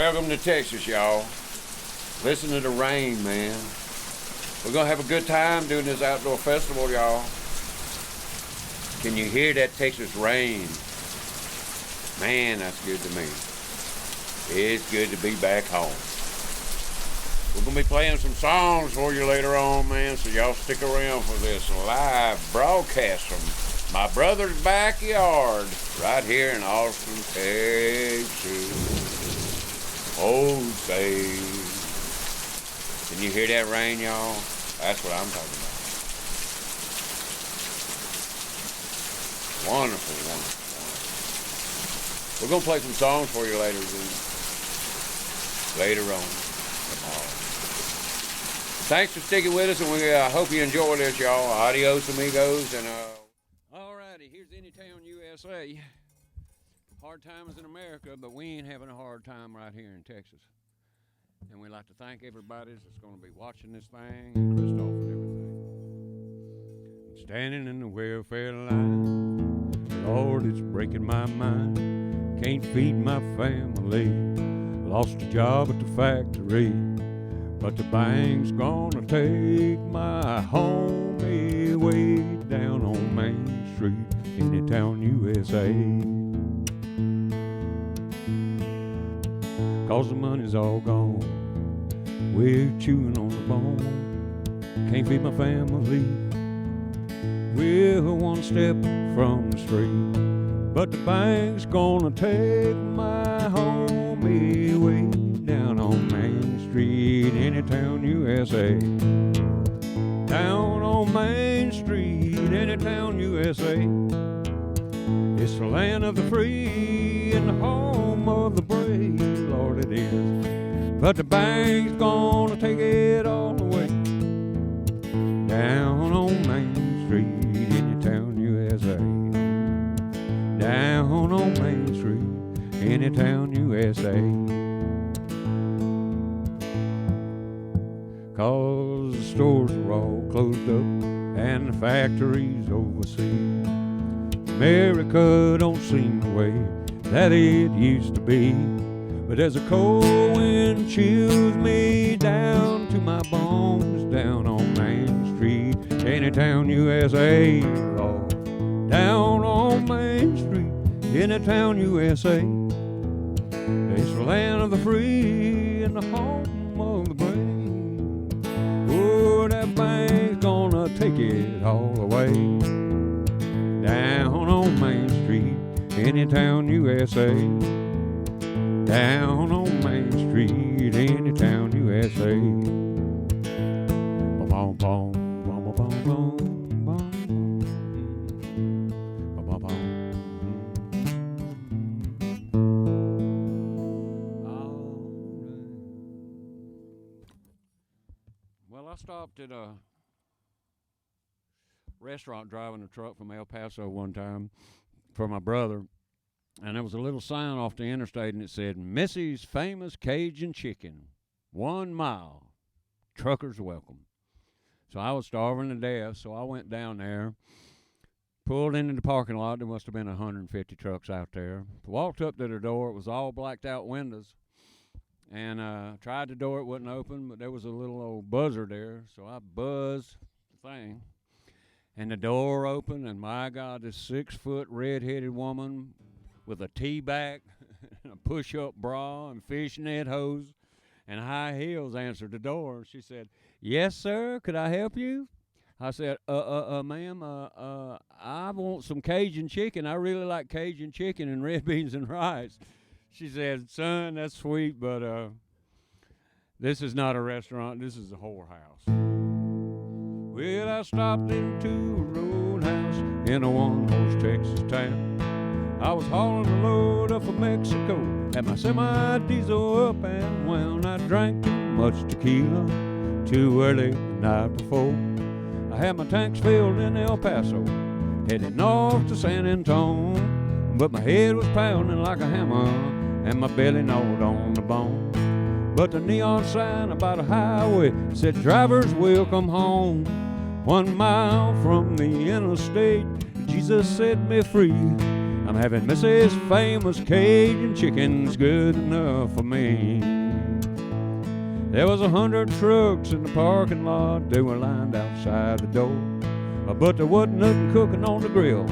Welcome to Texas, y'all. Listen to the rain, man. We're gonna have a good time doing this outdoor festival, y'all. Can you hear that Texas rain? Man, that's good to me. It's good to be back home. We're gonna be playing some songs for you later on, man, so y'all stick around for this live broadcast from my brother's backyard right here in Austin, Texas. Oh, say, can you hear that rain, y'all? That's what I'm talking about. Wonderful, wonderful, wonderful. We're gonna play some songs for you later on tomorrow. Thanks for sticking with us, and we hope you enjoy this, y'all. Adios, amigos, and alrighty, here's Anytown, USA. Hard times in America, but we ain't having a hard time right here in Texas. And we'd like to thank everybody that's going to be watching this thing, and Christoph and everything. I'm standing in the welfare line. Lord, it's breaking my mind. Can't feed my family. Lost a job at the factory. But the bank's gonna take my home away down on Main Street, Anytown, USA. 'Cause the money's all gone, we're chewing on the bone. Can't feed my family, we're one step from the street. But the bank's gonna take my home away down on Main Street, Anytown, USA. Down on Main Street, Anytown, USA. It's the land of the free and the home of the brave, Lord it is. But the bank's gonna take it all away. Down on Main Street, Anytown, USA. Down on Main Street, Anytown, USA. 'Cause the stores are all closed up and the factories overseas. America don't seem the way that it used to be. But as a cold wind chills me down to my bones, down on Main Street, Anytown, USA, Lord. Down on Main Street, Anytown, USA. It's the land of the free and the home of the brave. Oh, that bank's gonna take it all away. Down on Main Street, Anytown, USA. Down on Main Street, Anytown, USA. Ba-bom, bom, bom, bom, bom, bom. Ba-bom, bom. Well, I stopped at a restaurant driving a truck from El Paso one time for my brother, and there was a little sign off the interstate, and it said, Missy's Famous Cajun Chicken, 1 mile, truckers welcome. So I was starving to death, so I went down there, pulled into the parking lot. There must have been 150 trucks out there. Walked up to the door. It was all blacked out windows, and tried the door. It wasn't open, but there was a little old buzzer there, so I buzzed the thing. And the door opened, and my God, this 6-foot red-headed woman with a T-back, a push-up bra, and fishnet hose, and high heels answered the door. She said, "Yes, sir, could I help you?" I said, ma'am, I want some Cajun chicken. I really like Cajun chicken and red beans and rice. She said, "Son, that's sweet, but this is not a restaurant. This is a whorehouse." Well, I stopped into a roadhouse in a one-horse Texas town. I was hauling a load up from Mexico, had my semi-diesel up and wound. I drank too much tequila too early the night before. I had my tanks filled in El Paso, heading north to San Antonio. But my head was pounding like a hammer, and my belly gnawed on the bone. But the neon sign about a highway said, "Drivers will come home." 1 mile from the interstate, Jesus set me free. I'm having Mrs. Famous Cajun chicken's good enough for me. There was 100 trucks in the parking lot. They were lined outside the door, but there wasn't nothing cooking on the grill.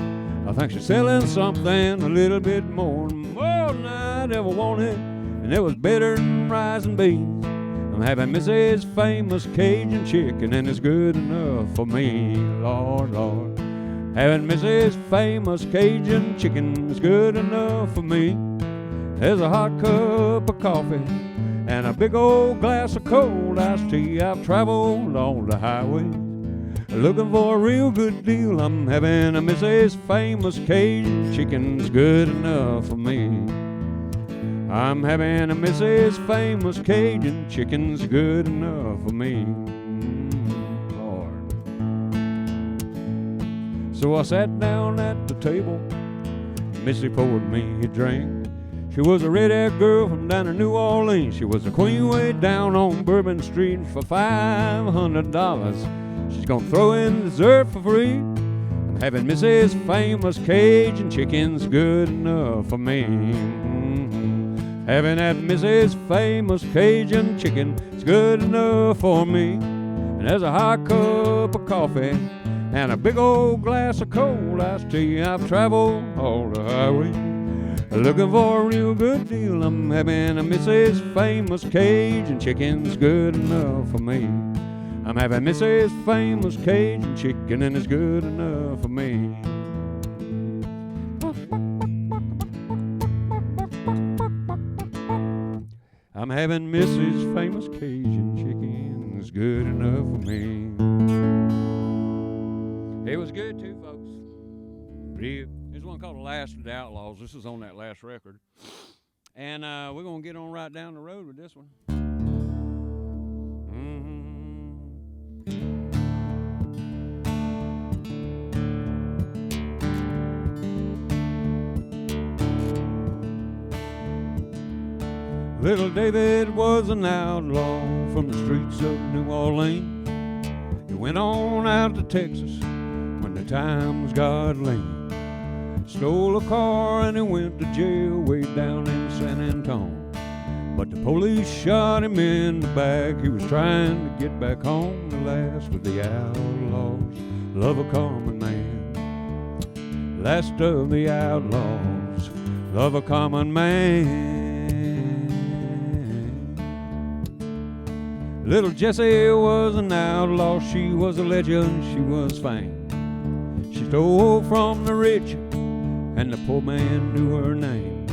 I think she's selling something a little bit more than I'd ever wanted, and it was better than rice and beans. I'm having Mrs. Famous Cajun chicken, and it's good enough for me, Lord, Lord. Having Mrs. Famous Cajun chicken is good enough for me. There's a hot cup of coffee and a big old glass of cold iced tea. I've traveled all the highways looking for a real good deal. I'm having a Mrs. Famous Cajun chicken's good enough for me. I'm having a Mrs. Famous Cajun chicken's good enough for me. Lord. So I sat down at the table. Missy poured me a drink. She was a red-haired girl from down in New Orleans. She was a queen way down on Bourbon Street for $500. She's gonna throw in dessert for free. I'm having Mrs. Famous Cajun chicken's good enough for me. Having that Mrs. Famous Cajun chicken is good enough for me. And there's a hot cup of coffee and a big old glass of cold iced tea. I've traveled all the highway looking for a real good deal. I'm having a Mrs. Famous Cajun chicken's good enough for me. I'm having Mrs. Famous Cajun chicken, and it's good enough for me. I'm having Mrs. Famous Cajun chicken, it's good enough for me. It was good too, folks. There's one called The Last of the Outlaws. This is on that last record. And we're going to get on right down the road with this one. Little David was an outlaw from the streets of New Orleans. He went on out to Texas when the times got lean. Stole a car and he went to jail way down in San Antonio. But the police shot him in the back. He was trying to get back home. The last of the outlaws, love a common man. Last of the outlaws, love a common man. Little Jessie was an outlaw. She was a legend, she was famed. She stole from the rich and the poor man knew her name.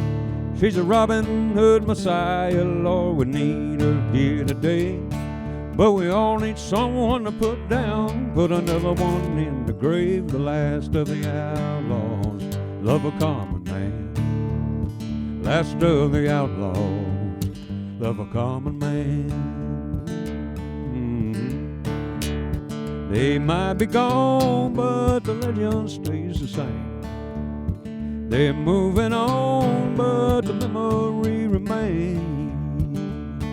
She's a Robin Hood Messiah, Lord, we need her here today. But we all need someone to put down, put another one in the grave. The last of the outlaws, love a common man. Last of the outlaws, love a common man. They might be gone, but the legend stays the same. They're moving on, but the memory remains.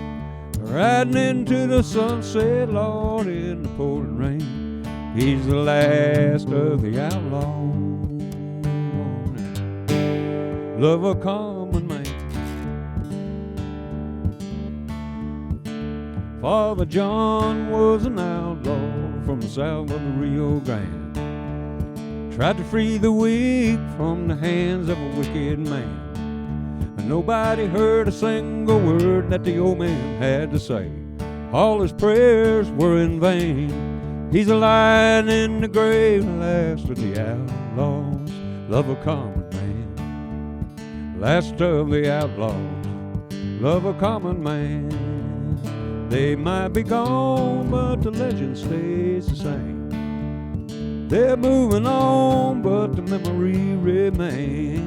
Riding into the sunset, Lord, in the pouring rain. He's the last of the outlaws. Love a common man. Father John was an outlaw from the south of the Rio Grande. Tried to free the weak from the hands of a wicked man. But nobody heard a single word that the old man had to say. All his prayers were in vain. He's lying in the grave, last of the outlaws, love a common man. Last of the outlaws, love a common man. They might be gone, but the legend stays the same. They're moving on, but the memory remains.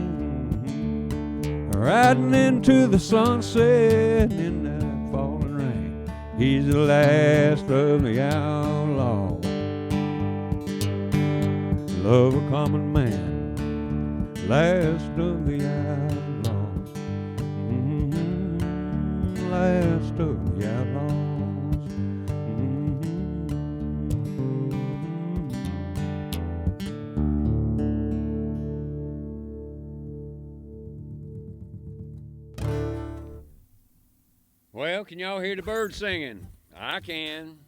Riding into the sunset in that falling rain. He's the last of the outlaws. Love a common man. Last of the outlaws. Last of the outlaws. Well, can y'all hear the birds singing? I can.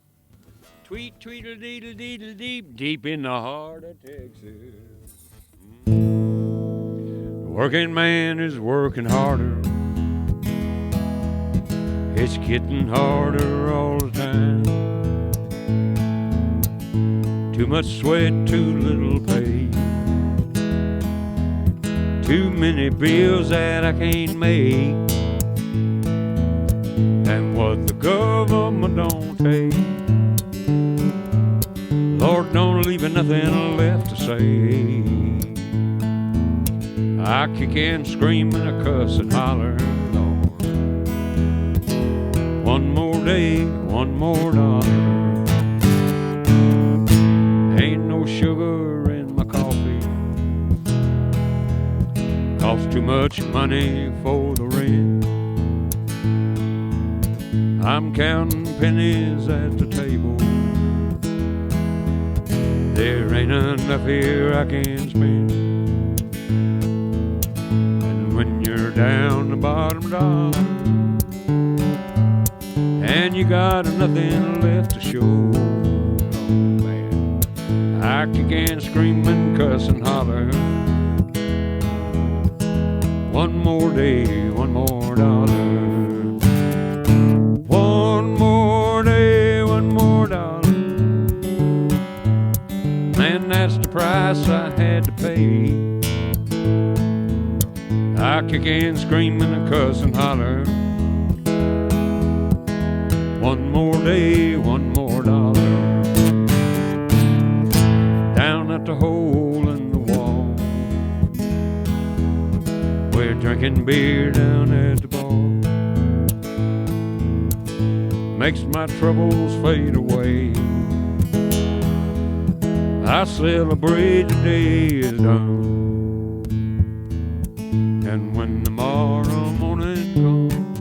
Tweet, tweedle, deedle, deedle, deep, deep in the heart of Texas. The working man is working harder. It's getting harder all the time. Too much sweat, too little pay. Too many bills that I can't make. And what the government don't take, Lord, don't leave me nothing left to say. I kick and scream and I cuss and holler, Lord. One more day, one more dollar. Ain't no sugar in my coffee. Costs too much money for the rent. I'm counting pennies at the table. There ain't enough here I can spend. And when you're down the bottom dollar and you got nothing left to show, oh man, I kick and scream and cuss and holler. One more day, one more dollar. One more day, one more dollar. Man, that's the price I had to pay. I kick and scream and cuss and holler. One more day, one more dollar. Down at the hole in the wall, we're drinking beer down at the bar. Makes my troubles fade away. I celebrate the day is done. And when tomorrow morning comes,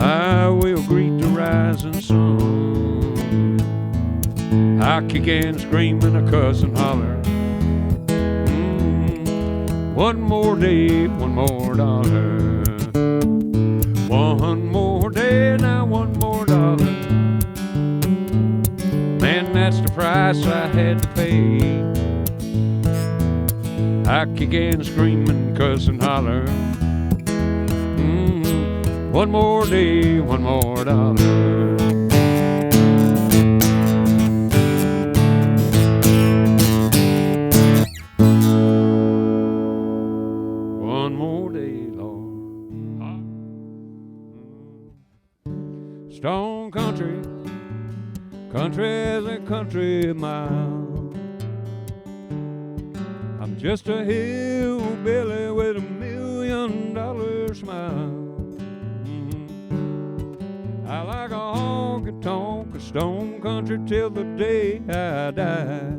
I will greet the rising sun. I kick and scream and I cuss and holler. One more day, one more dollar. One more day, now one more dollar. Man, that's the price I had to pay. I kick and scream and cuss and holler. One more day, one more dollar. One more day, Lord. Stone country, country as a country mile. I'm just a hillbilly with $1 million smile. I like a honky-tonk, a stone country till the day I die.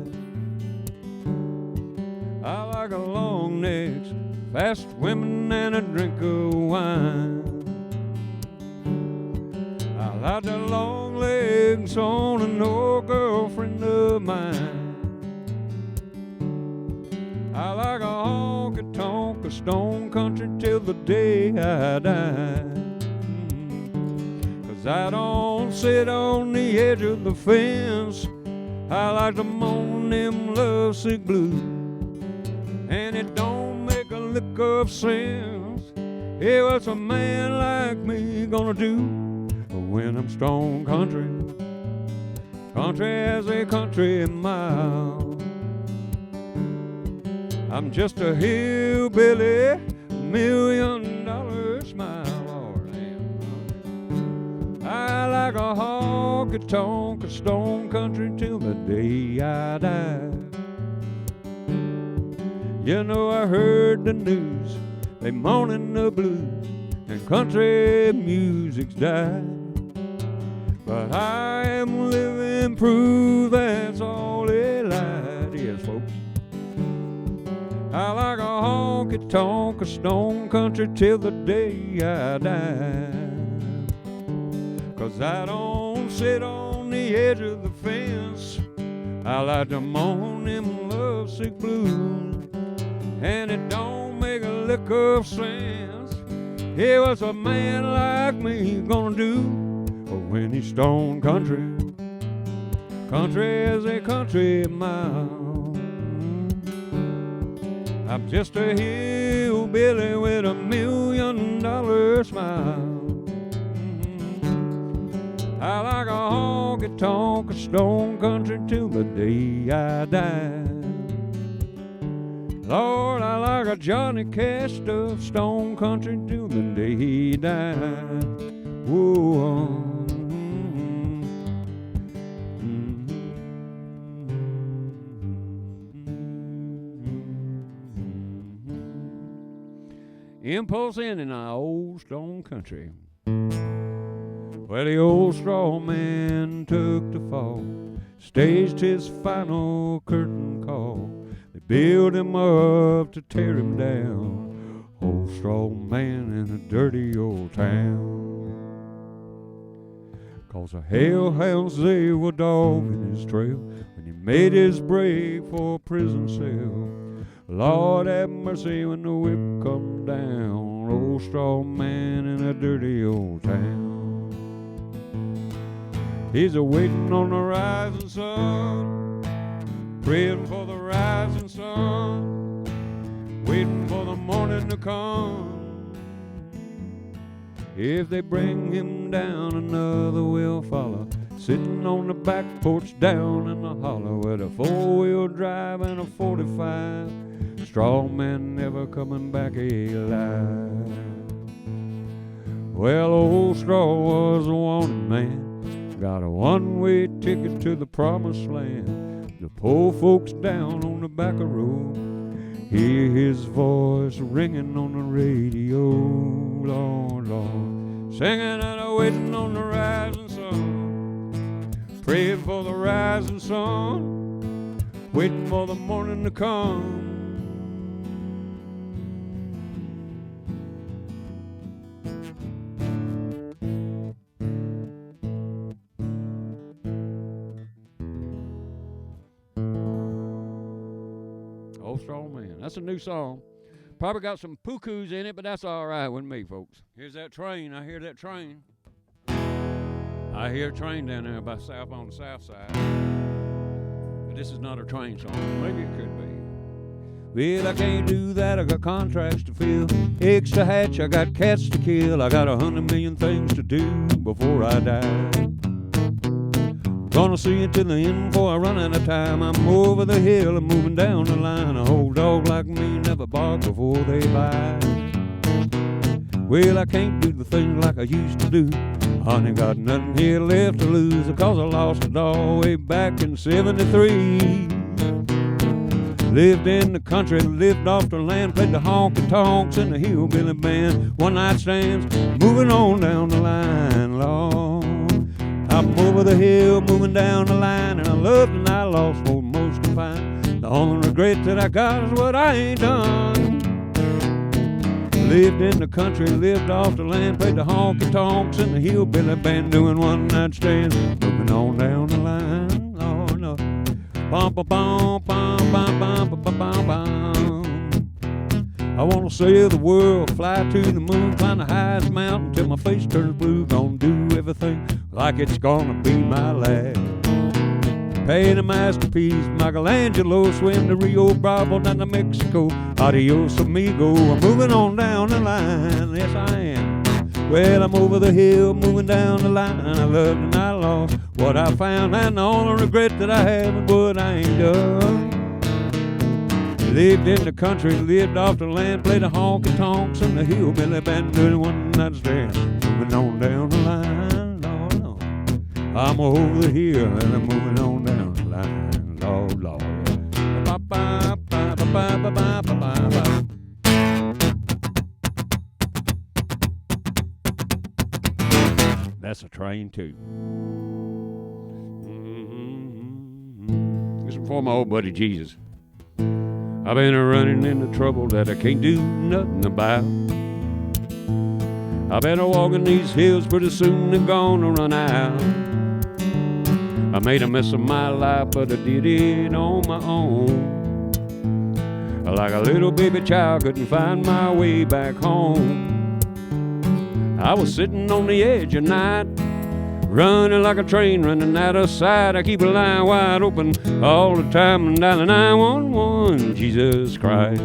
I like a long necks, fast women, and a drink of wine. I like the long legs on an old girlfriend of mine. I like a honky-tonk, a stone country till the day I die. 'Cause I don't sit on the edge of the fence. I like to moan them lovesick blues. And it don't make a lick of sense. Hey, what's a man like me gonna do when I'm stone country? Country as a country mile. I'm just a hillbilly, $1 million smile. Lord, I like a honky-tonk, a stone country till the day I die. You know, I heard the news, they moaning the blues, and country music's died. But I am living proof that's all a lie is, folks. I like a honky-tonk, a stone country till the day I die. 'Cause I don't sit on the edge of the fence. I like to moan them lovesick blues. And it don't make a lick of sense. Hey, what's a man like me gonna do when he's stone country? Country is a country mile. I'm just a hillbilly with $1 million smile. I like a honky-tonk stone country till the day I die. Lord, I like a Johnny Cash stuff stone country till the day he died. Whoa. Impulse in our old stone country. Well, the old straw man took the fall, staged his final curtain call. They built him up to tear him down. Old straw man in a dirty old town. 'Cause the hellhounds, they were dogging his trail when he made his break for a prison cell. Lord have mercy when the whip come down. Old straw man in a dirty old town. He's a-waiting on the rising sun, praying for the rising sun, waiting for the morning to come. If they bring him down, another will follow, sitting on the back porch down in the hollow with a 4-wheel drive and a 45. Straw man never coming back alive. Well, old straw was a wanted man, got a one-way ticket to the promised land. The poor folks down on the back of road hear his voice ringing on the radio. Lord, Lord, singing and waiting on the rising sun, praying for the rising sun, waiting for the morning to come. Straw Man. That's a new song. Probably got some poo-coos in it, but that's all right with me, folks. Here's that train. I hear that train. I hear a train down there by south on the south side. But this is not a train song. Maybe it could be. Well, I can't do that. I got contracts to fill, eggs to hatch. I got cats to kill. I got 100 million things to do before I die. Gonna see it till the end before I run out of time. I'm over the hill and moving down the line. A whole dog like me never bark before they bite. Well, I can't do the things like I used to do. Honey, got nothing here left to lose, because I lost a dog way back in '73. Lived in the country, lived off the land, played the honky-tonks in the hillbilly band. One-night stands, moving on down the line, Lord. I'm over the hill, moving down the line, and I loved and I lost for most confined. The only regret that I got is what I ain't done. Lived in the country, lived off the land, played the honky-tonks in the hillbilly band, doing one-night stands, moving on down the line. Oh no, bum bum bum bum bum bum bum bum bum. I wanna sail the world, fly to the moon, climb the highest mountain till my face turns blue. Gonna do everything like it's gonna be my last. Paint a masterpiece, Michelangelo, swim to Rio Bravo down to Mexico. Adios amigo, I'm moving on down the line, yes I am. Well, I'm over the hill, moving down the line. I loved and I lost what I found, and the only regret that I have is what I ain't done. Lived in the country, lived off the land, played the honky-tonks in the hillbilly band, doing one-night stands, moving on down the line, Lord, Lord. I'm over the hill and I'm moving on down the line, Lord, Lord. That's a train too. This is for my old buddy Jesus. I've been running into trouble that I can't do nothing about. I've been walking these hills, pretty soon they're gonna run out. I made a mess of my life, but I did it on my own. Like a little baby child, couldn't find my way back home. I was sitting on the edge of night, running like a train running out of sight. I keep a line wide open all the time, and dialing 911, Jesus Christ.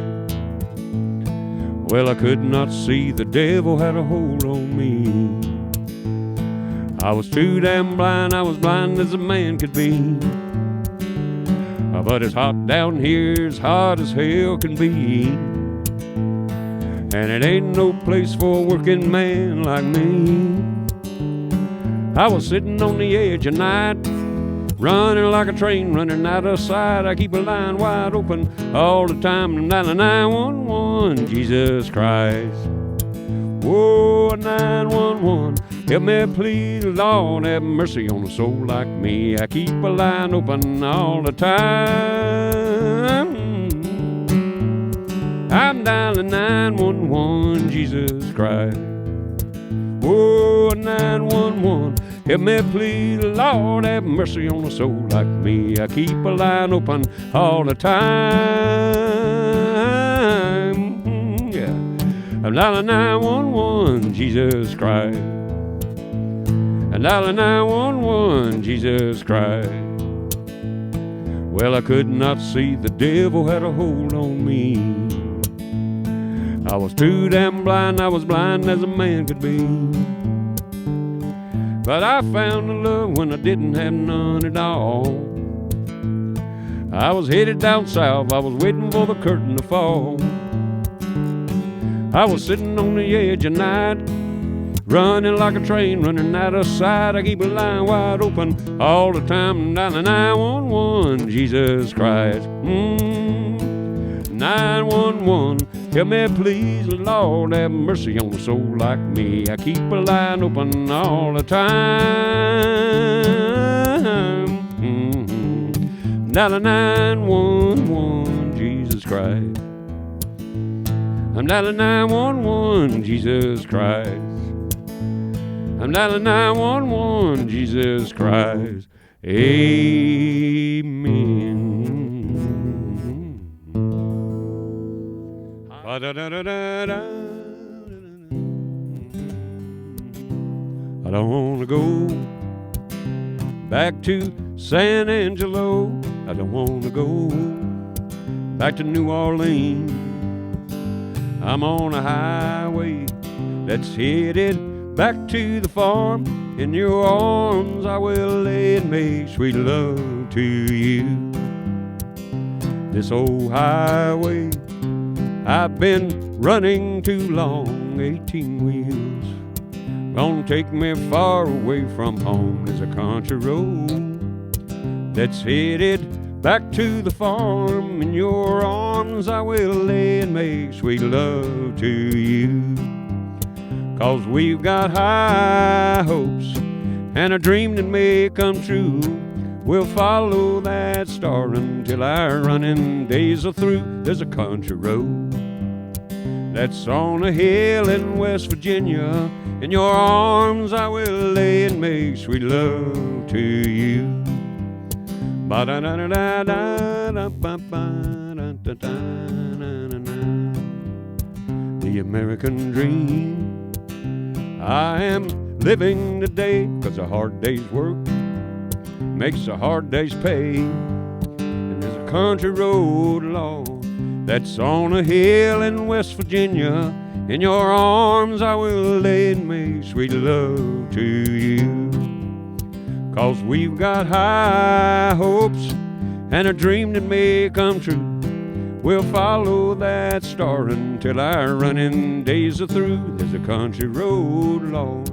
Well, I could not see, the devil had a hold on me. I was too damn blind, I was blind as a man could be. But it's hot down here, as hot as hell can be. And it ain't no place for a working man like me. I was sitting on the edge of night, running like a train running out of sight. I keep a line wide open all the time, and dialing 911, Jesus Christ. Whoa, 911, help me please, Lord, have mercy on a soul like me. I keep a line open all the time. I'm dialing 911, Jesus Christ. Whoa, 911, help me please, Lord, have mercy on a soul like me. I keep a line open all the time. Yeah, I'm dialing 911, Jesus Christ. I'm dialing 911, Jesus Christ. Well, I could not see, the devil had a hold on me. I was too damn blind, I was blind as a man could be. But I found a love when I didn't have none at all. I was headed down south, I was waiting for the curtain to fall. I was sitting on the edge of night, running like a train running out of sight. I keep a line wide open all the time, dialing 911, Jesus Christ. 911, help me please, Lord, have mercy on a soul like me. I keep a line open all the time. Dialing 911, Jesus Christ. I'm dialing 911, Jesus Christ. I'm dialing 911, Jesus Christ. Amen. I don't want to go back to San Angelo. I don't want to go back to New Orleans. I'm on a highway that's headed back to the farm. In your arms I will lay and make sweet love to you. This old highway I've been running too long, 18 wheels. Gonna take me far away from home. There's a country road that's headed back to the farm. In your arms I will lay and make sweet love to you. 'Cause we've got high hopes and a dream that may come true. We'll follow that star until our running days are through. There's a country road that's on a hill in West Virginia. In your arms I will lay and make sweet love to you. The American dream I am living today, 'cause a hard day's work makes a hard day's pay. And there's a country road, Lord, that's on a hill in West Virginia. In your arms I will lay and make sweet love to you. 'Cause we've got high hopes and a dream that may come true. We'll follow that star until our running days are through. There's a country road, Lord,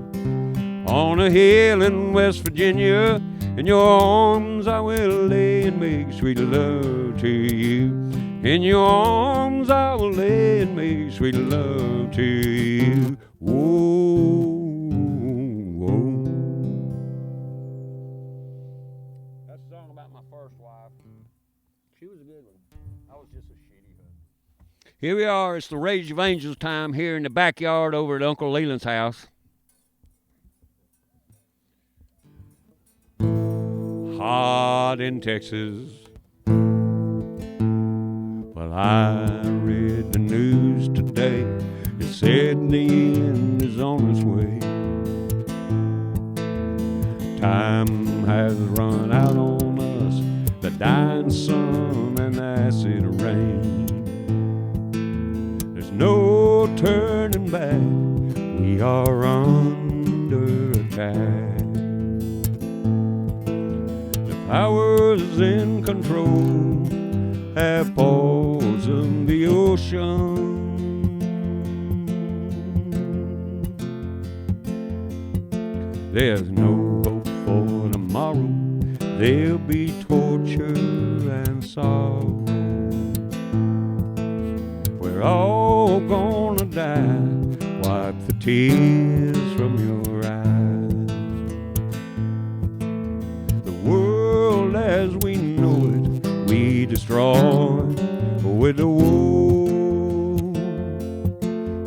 on a hill in West Virginia. In your arms I will lay and make sweet love to you. In your arms I will lay and make sweet love to you. Whoa, whoa. That's a song about my first wife. She was a good one. I was just a shitty husband. Here we are. It's the Rage of Angels time here in the backyard over at Uncle Leland's house. Hot in Texas. Well, I read the news today. It said the end is on its way. Time has run out on us, the dying sun and the acid rain. There's no turning back, we are under attack. The powers in control have poisoned the ocean. There's no hope for tomorrow, there'll be torture and sorrow. We're all gonna die, wipe the tears from your eyes. The world as we know it, we destroy with the war.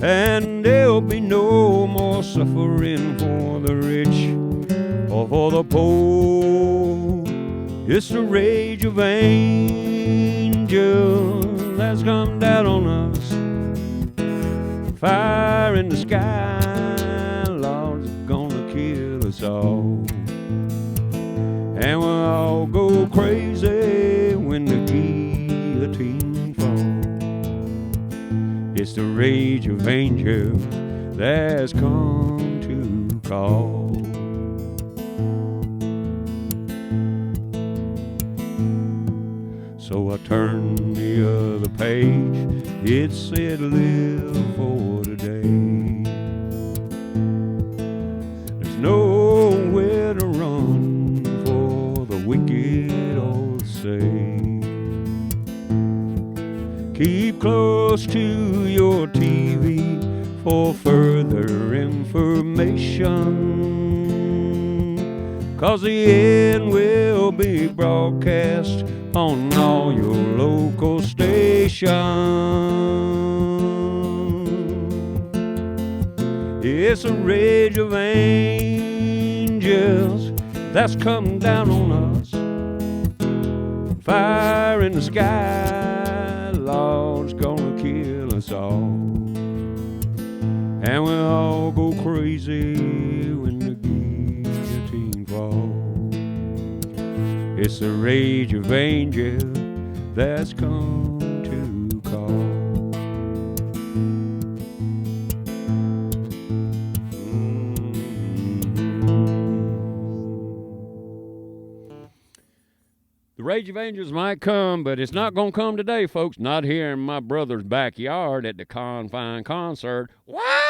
And there'll be no more suffering for the rich or for the poor. It's the rage of angels that's come down on us. Fire in the sky, Lord's gonna kill us all. And we'll all go crazy when the guillotine falls. It's the rage of angels that's come to call. So I turned the other page, it said live for today. There's nowhere to run for the wicked or the safe. Keep close to your TV for further information, 'cause the end will be broadcast on all your local stations. It's a rage of angels that's come down on us. Fire in the sky, Lord's gonna kill us all. And we'll all go crazy when the guillotine falls. It's the rage of angels that's come to call. The rage of angels might come, but it's not going to come today, folks. Not here in my brother's backyard at the Confined concert. What?